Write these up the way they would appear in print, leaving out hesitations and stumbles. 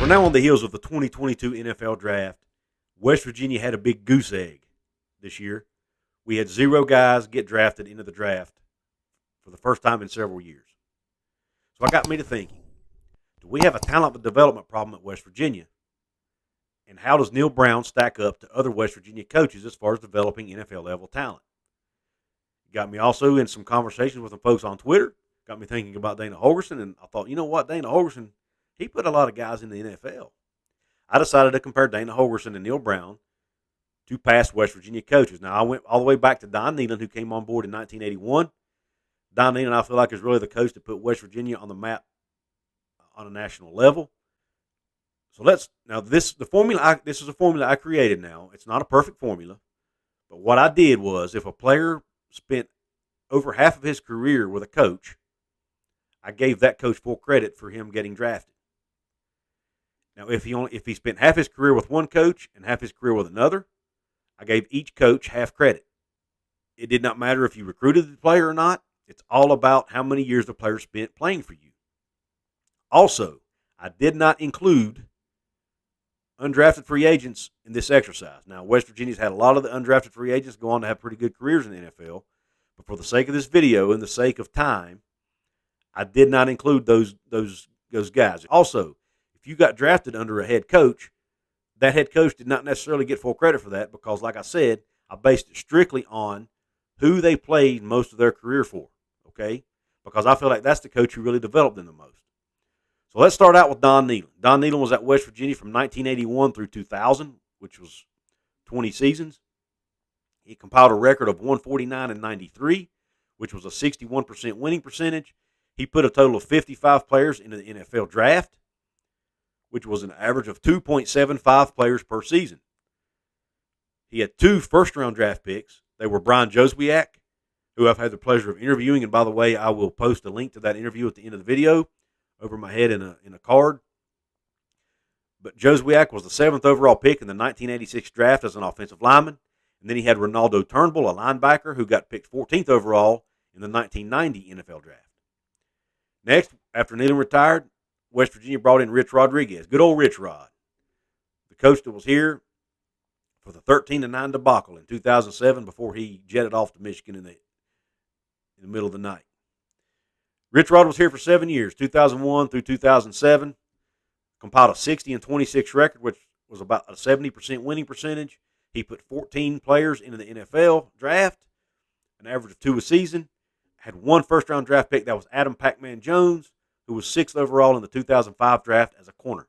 We're now on the heels of the 2022 NFL Draft. West Virginia had a big goose egg this year. We had 0 guys get drafted into the draft for the first time in several years. So it got me to thinking, do we have a talent development problem at West Virginia? And how does Neal Brown stack up to other West Virginia coaches as far as developing NFL-level talent? It got me also in some conversations with some folks on Twitter. Got me thinking about Dana Holgorsen, and I thought, you know what, Dana Holgorsen, he put a lot of guys in the NFL. I decided to compare Dana Holgorsen and Neal Brown to past West Virginia coaches. Now, I went all the way back to Don Nehlen, who came on board in 1981. Don Nehlen, I feel like, is really the coach that put West Virginia on the map on a national level. So this is a formula I created now. It's not a perfect formula, but what I did was, if a player spent over half of his career with a coach, I gave that coach full credit for him getting drafted. Now, if he spent half his career with one coach and half his career with another, I gave each coach half credit. It did not matter if you recruited the player or not. It's all about how many years the player spent playing for you. Also, I did not include undrafted free agents in this exercise. Now, West Virginia's had a lot of the undrafted free agents go on to have pretty good careers in the NFL, but for the sake of this video and the sake of time, I did not include those guys. Also, if you got drafted under a head coach, that head coach did not necessarily get full credit for that because, like I said, I based it strictly on who they played most of their career for, okay? Because I feel like that's the coach who really developed them the most. So let's start out with Don Nehlen. Don Nehlen was at West Virginia from 1981 through 2000, which was 20 seasons. He compiled a record of 149 and 93, which was a 61% winning percentage. He put a total of 55 players into the NFL draft, which was an average of 2.75 players per season. He had 2 first-round draft picks. They were Brian Joswiak, who I've had the pleasure of interviewing, and by the way, I will post a link to that interview at the end of the video over my head in a card. But Joswiak was the 7th overall pick in the 1986 draft as an offensive lineman. And then he had Ronaldo Turnbull, a linebacker, who got picked 14th overall in the 1990 NFL draft. Next, after Nehlen retired, West Virginia brought in Rich Rodriguez. Good old Rich Rod. The coach that was here for the 13-9 debacle in 2007 before he jetted off to Michigan in the middle of the night. Rich Rod was here for 7 years, 2001 through 2007. Compiled a 60-26 record, which was about a 70% winning percentage. He put 14 players into the NFL draft, an average of 2 a season. Had 1 first-round draft pick. That was Adam Pac-Man Jones, who was 6th overall in the 2005 draft as a corner.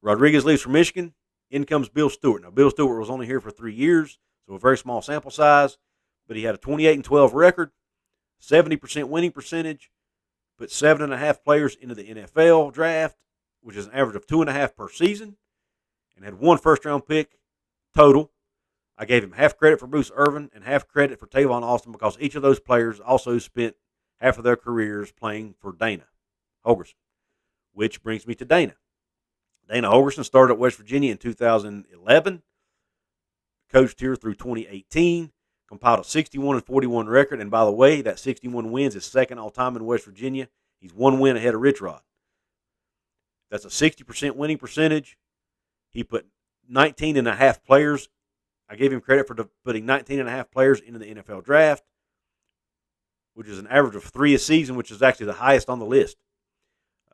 Rodriguez leaves for Michigan. In comes Bill Stewart. Now, Bill Stewart was only here for 3 years, so a very small sample size, but he had a 28-12 record, 70% winning percentage, put 7.5 players into the NFL draft, which is an average of 2.5 per season, and had 1 first-round pick total. I gave him half credit for Bruce Irvin and half credit for Tavon Austin because each of those players also spent half of their careers playing for Dana Holgorsen, which brings me to Dana. Dana Holgorsen started at West Virginia in 2011, coached here through 2018, compiled a 61-41 record, and by the way, that 61 wins is second all-time in West Virginia. He's 1 win ahead of Rich Rod. That's a 60% winning percentage. He put 19.5 players. I gave him credit for putting 19.5 players into the NFL draft, which is an average of 3 a season, which is actually the highest on the list.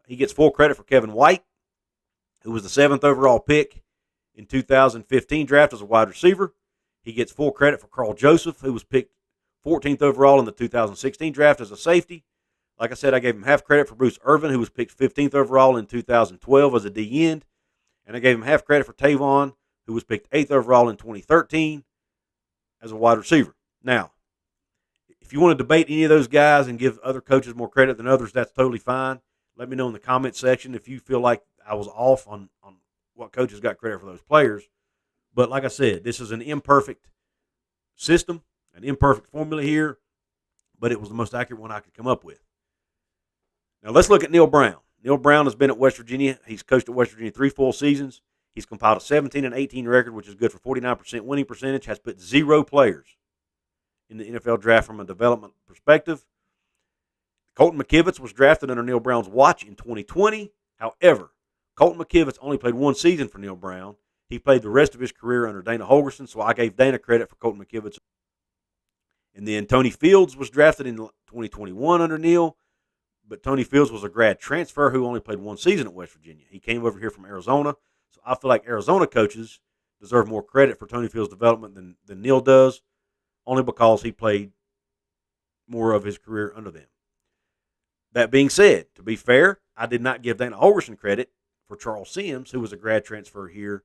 He gets full credit for Kevin White, who was the 7th overall pick in 2015 draft as a wide receiver. He gets full credit for Carl Joseph, who was picked 14th overall in the 2016 draft as a safety. Like I said, I gave him half credit for Bruce Irvin, who was picked 15th overall in 2012 as a D-end. And I gave him half credit for Tavon, who was picked 8th overall in 2013 as a wide receiver. Now, if you want to debate any of those guys and give other coaches more credit than others, that's totally fine. Let me know in the comment section if you feel like I was off on what coaches got credit for those players. But like I said, this is an imperfect system, an imperfect formula here, but it was the most accurate one I could come up with. Now let's look at Neal Brown. Neal Brown has been at West Virginia. He's coached at West Virginia 3 full seasons. He's compiled a 17-18 record, which is good for 49% winning percentage, has put 0 players in the NFL draft from a development perspective. Colton McKivitz was drafted under Neal Brown's watch in 2020. However, Colton McKivitz only played one season for Neal Brown. He played the rest of his career under Dana Holgorsen, so I gave Dana credit for Colton McKivitz. And then Tony Fields was drafted in 2021 under Neal, but Tony Fields was a grad transfer who only played one season at West Virginia. He came over here from Arizona, so I feel like Arizona coaches deserve more credit for Tony Fields' development than Neal does, only because he played more of his career under them. That being said, to be fair, I did not give Dana Holgorsen credit for Charles Sims, who was a grad transfer here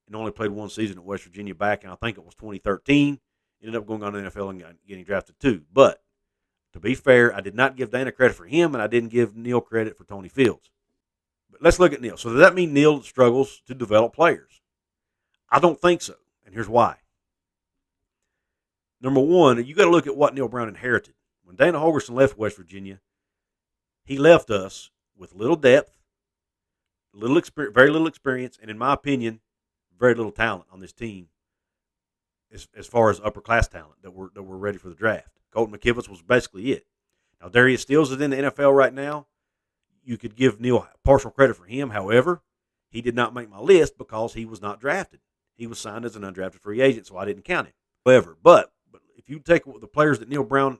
and only played one season at West Virginia back in, I think it was 2013. Ended up going on to the NFL and getting drafted too. But to be fair, I did not give Dana credit for him, and I didn't give Neal credit for Tony Fields. But let's look at Neal. So does that mean Neal struggles to develop players? I don't think so, and here's why. Number one, you got to look at what Neal Brown inherited. When Dana Holgorsen left West Virginia, he left us with little depth, very little experience, and in my opinion, very little talent on this team as far as upper class talent that we're ready for the draft. Colton McKivitz was basically it. Now, Darius Stills is in the NFL right now. You could give Neal partial credit for him. However, he did not make my list because he was not drafted. He was signed as an undrafted free agent, so I didn't count him. However, but if you take the players that Neal Brown,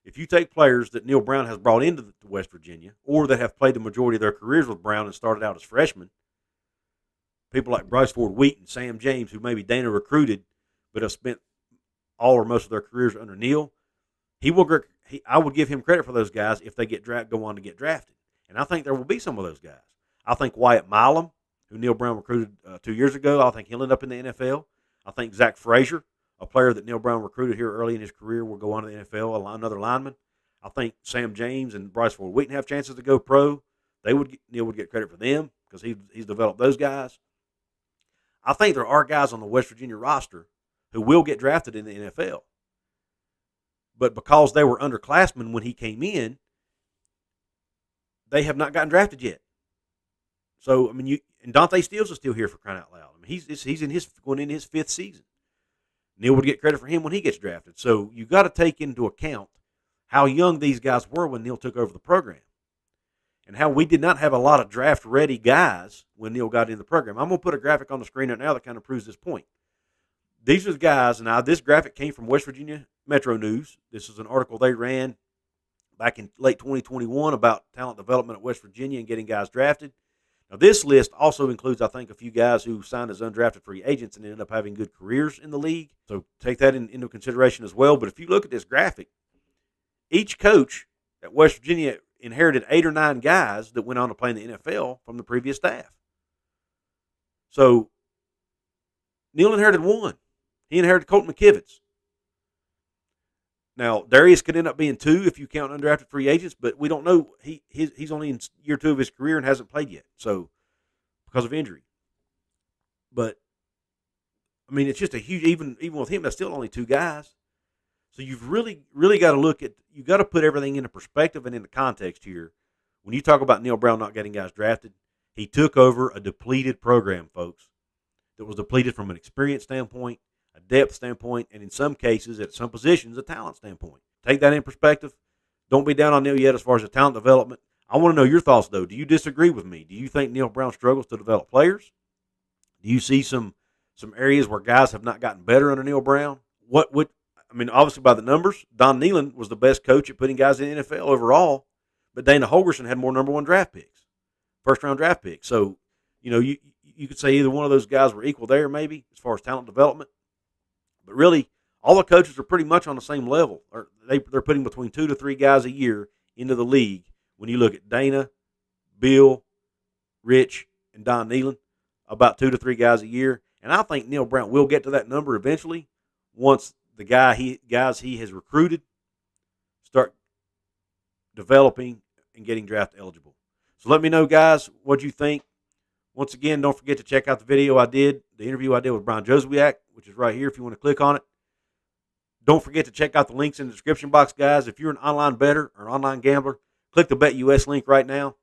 if you take players that Neal Brown has brought into West Virginia or that have played the majority of their careers with Brown and started out as freshmen, people like Bryce Ford Wheaton, Sam James, who maybe Dana recruited but have spent all or most of their careers under Neal, I would give him credit for those guys if they go on to get drafted. And I think there will be some of those guys. I think Wyatt Milam, who Neal Brown recruited 2 years ago, I think he'll end up in the NFL. I think Zach Frazier, a player that Neal Brown recruited here early in his career, will go on to the NFL, another lineman. I think Sam James and Bryce Ford Wheaton have chances to go pro. Neal would get credit for them because he's developed those guys. I think there are guys on the West Virginia roster who will get drafted in the NFL. But because they were underclassmen when he came in, they have not gotten drafted yet. So, I mean, and Dante Stills is still here for crying out loud. I mean, he's going into his fifth season. Neal would get credit for him when he gets drafted. So you got to take into account how young these guys were when Neal took over the program, and how we did not have a lot of draft-ready guys when Neal got into the program. I'm going to put a graphic on the screen right now that kind of proves this point. These are the guys, and this graphic came from West Virginia Metro News. This is an article they ran back in late 2021 about talent development at West Virginia and getting guys drafted. Now, this list also includes, I think, a few guys who signed as undrafted free agents and ended up having good careers in the league. So take that into consideration as well. But if you look at this graphic, each coach at West Virginia inherited 8 or 9 guys that went on to play in the NFL from the previous staff. So Neal inherited one. He inherited Colton McKivitz. Now, Darius could end up being 2 if you count undrafted free agents, but we don't know. He's only in year 2 of his career and hasn't played yet, so because of injury. But I mean, it's just a huge. Even with him, that's still only 2 guys. So you've really got to look at. You got to put everything into perspective and into context here. When you talk about Neal Brown not getting guys drafted, he took over a depleted program, folks, that was depleted from an experience standpoint, a depth standpoint, and in some cases, at some positions, a talent standpoint. Take that in perspective. Don't be down on Neal yet as far as the talent development. I want to know your thoughts, though. Do you disagree with me? Do you think Neal Brown struggles to develop players? Do you see some areas where guys have not gotten better under Neal Brown? Obviously by the numbers, Don Nehlen was the best coach at putting guys in the NFL overall, but Dana Holgorsen had more number 1 draft picks, first-round draft picks. So, you could say either one of those guys were equal there maybe as far as talent development. But really, all the coaches are pretty much on the same level. They're putting between 2 to 3 guys a year into the league when you look at Dana, Bill, Rich, and Don Nehlen, about 2 to 3 guys a year. And I think Neal Brown will get to that number eventually once the guys he has recruited start developing and getting draft eligible. So let me know, guys, what you think. Once again, don't forget to check out the interview I did with Brian Joswiak, which is right here if you want to click on it. Don't forget to check out the links in the description box, guys. If you're an online bettor or an online gambler, click the BetUS link right now.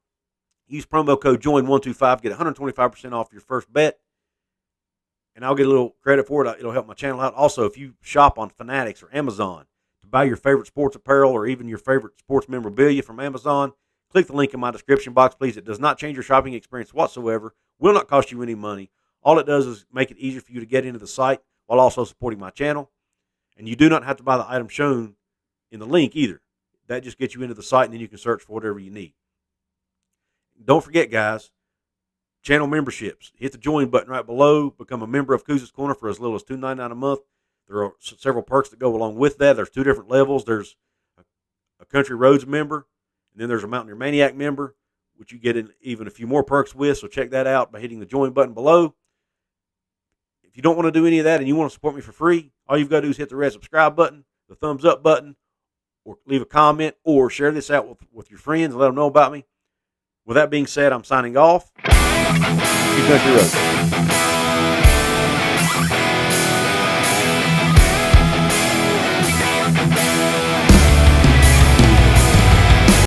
Use promo code JOIN125, get 125% off your first bet. And I'll get a little credit for it. It'll help my channel out. Also, if you shop on Fanatics or Amazon to buy your favorite sports apparel or even your favorite sports memorabilia from Amazon, Click the link in my description box, please. It does not change your shopping experience whatsoever, will not cost you any money. All it does is make it easier for you to get into the site while also supporting my channel. And you do not have to buy the item shown in the link either. That just gets you into the site, and then you can search for whatever you need. Don't forget, guys, channel memberships. Hit the join button right below. Become a member of Cougars Corner for as little as $2.99 a month. There are several perks that go along with that. There's 2 different levels. There's a Country Roads member, and then there's a Mountaineer Maniac member, which you get even a few more perks with. So check that out by hitting the join button below. If you don't want to do any of that and you want to support me for free, all you've got to do is hit the red subscribe button, the thumbs up button, or leave a comment, or share this out with your friends and let them know about me. With that being said, I'm signing off. Keep Country Road.